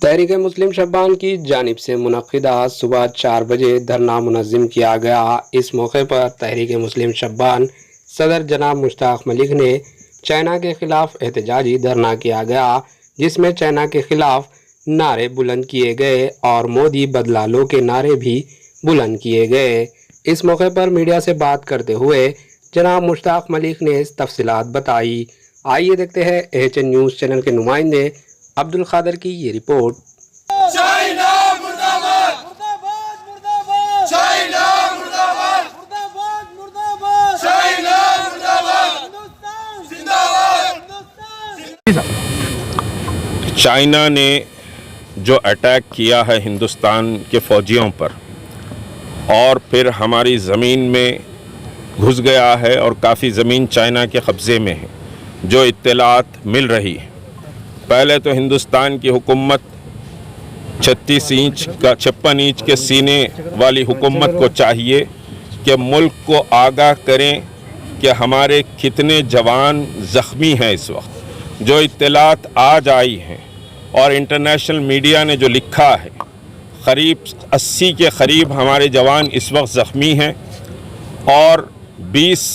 तहरीक मुस्लिम शब्बान की जानिब से मुनक्किदा सुबह 4 बजे धरना मुनज़्ज़म किया गया। इस मौके पर तहरीक मुस्लिम शब्बान सदर जनाब मुश्ताक मलिक ने चाइना के खिलाफ एहतजाजी धरना किया गया, जिसमें चाइना के खिलाफ नारे बुलंद किए गए और मोदी बदला लो के नारे भी बुलंद किए गए। इस मौके पर मीडिया से बात करते हुए जनाब मुश्ताक मलिक ने तफसीलात बताई। आइए देखते हैं एचएन न्यूज़ चैनल के नुमाइंदे अब्दुल खादर की ये रिपोर्ट। चाइना मुर्दाबाद मुर्दाबाद मुर्दाबाद चाइना मुर्दाबाद मुर्दाबाद मुर्दाबाद चाइना मुर्दाबाद हिंदुस्तान जिंदाबाद हिंदुस्तान। चाइना ने जो अटैक किया है हिंदुस्तान के फ़ौजियों पर और फिर हमारी ज़मीन में घुस गया है और काफ़ी ज़मीन चाइना के कब्ज़े में है, जो इत्तलात मिल रही है। पहले तो हिंदुस्तान की हुकूमत 56 इंच के सीने वाली हुकूमत को चाहिए कि मुल्क को आगाह करें कि हमारे कितने जवान ज़ख्मी हैं इस वक्त। जो इत्तलात आज आई हैं और इंटरनेशनल मीडिया ने जो लिखा है, करीब 80 के करीब हमारे जवान इस वक्त ज़ख्मी हैं और 20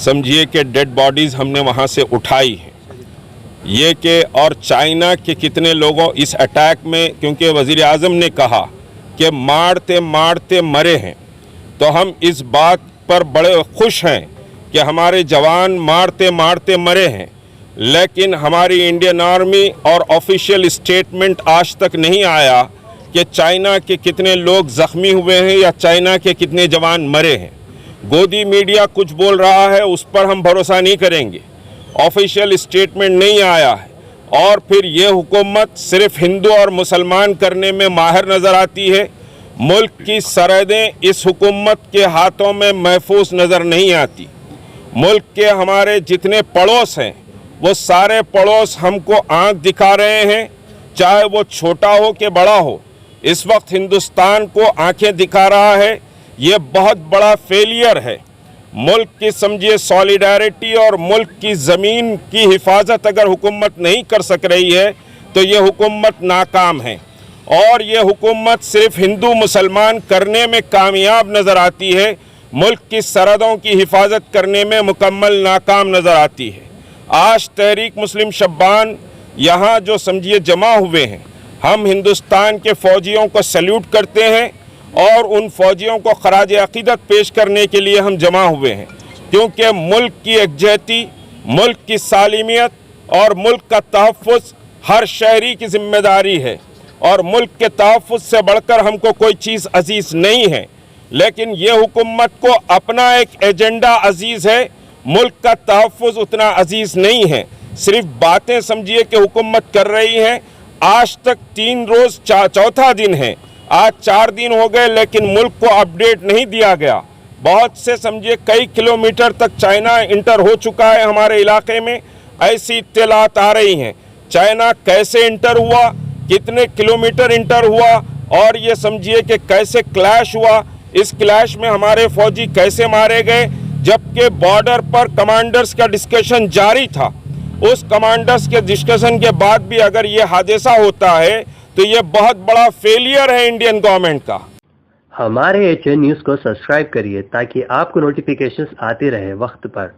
समझिए कि डेड बॉडीज़ हमने वहाँ से उठाई हैं। ये कि और चाइना के कितने लोगों इस अटैक में, क्योंकि वज़ीर आज़म ने कहा कि मारते मारते मरे हैं, तो हम इस बात पर बड़े खुश हैं कि हमारे जवान मारते मारते मरे हैं, लेकिन हमारी इंडियन आर्मी और ऑफिशियल स्टेटमेंट आज तक नहीं आया कि चाइना के कितने लोग ज़ख्मी हुए हैं या चाइना के कितने जवान मरे हैं। गोदी मीडिया कुछ बोल रहा है, उस पर हम भरोसा नहीं करेंगे। ऑफिशियल स्टेटमेंट नहीं आया है और फिर ये हुकूमत सिर्फ हिंदू और मुसलमान करने में माहिर नज़र आती है। मुल्क की सरहदें इस हुकूमत के हाथों में महफूज नज़र नहीं आती। मुल्क के हमारे जितने पड़ोस हैं वो सारे पड़ोस हमको आंख दिखा रहे हैं, चाहे वो छोटा हो कि बड़ा हो। इस वक्त हिंदुस्तान को आंखें दिखा रहा है। ये बहुत बड़ा फेलियर है। मुल्क की समझिए सॉलिडारिटी और मुल्क की ज़मीन की हिफाजत अगर हुकूमत नहीं कर सक रही है तो ये हुकूमत नाकाम है और ये हुकूमत सिर्फ हिंदू मुसलमान करने में कामयाब नज़र आती है, मुल्क की सरहदों की हिफाजत करने में मुकम्मल नाकाम नज़र आती है। आज तहरीक मुस्लिम शब्बान यहाँ जो समझिए जमा हुए हैं, हम हिंदुस्तान के फ़ौजियों को सैल्यूट करते हैं और उन फ़ौजियों को खराज अक़ीदत पेश करने के लिए हम जमा हुए हैं, क्योंकि मुल्क की यकजहती, मुल्क की सालिमियत और मुल्क का तहफ़्फ़ुज़ हर शहरी की ज़िम्मेदारी है और मुल्क के तहफ़्फ़ुज़ से बढ़कर हमको कोई चीज़ अज़ीज़ नहीं है। लेकिन ये हुकूमत को अपना एक एजेंडा अज़ीज़ है, मुल्क का तहफ़्फ़ुज़ उतना अज़ीज़ नहीं है। सिर्फ बातें समझिए कि हुकूमत कर रही हैं। आज तक 3 रोज़ चौथा दिन है, आज 4 दिन हो गए, लेकिन मुल्क को अपडेट नहीं दिया गया। बहुत से समझिए कई किलोमीटर तक चाइना इंटर हो चुका है हमारे इलाके में, ऐसी इत्तलात आ रही हैं। चाइना कैसे इंटर हुआ, कितने किलोमीटर इंटर हुआ और ये समझिए कि कैसे क्लैश हुआ, इस क्लैश में हमारे फौजी कैसे मारे गए, जबकि बॉर्डर पर कमांडर्स का डिस्कशन जारी था। उस कमांडर्स के डिस्कशन के बाद भी अगर ये हादसा होता है तो ये बहुत बड़ा फेलियर है इंडियन गवर्नमेंट का। हमारे एचएन न्यूज़ को सब्सक्राइब करिए ताकि आपको नोटिफिकेशंस आते रहे वक्त पर।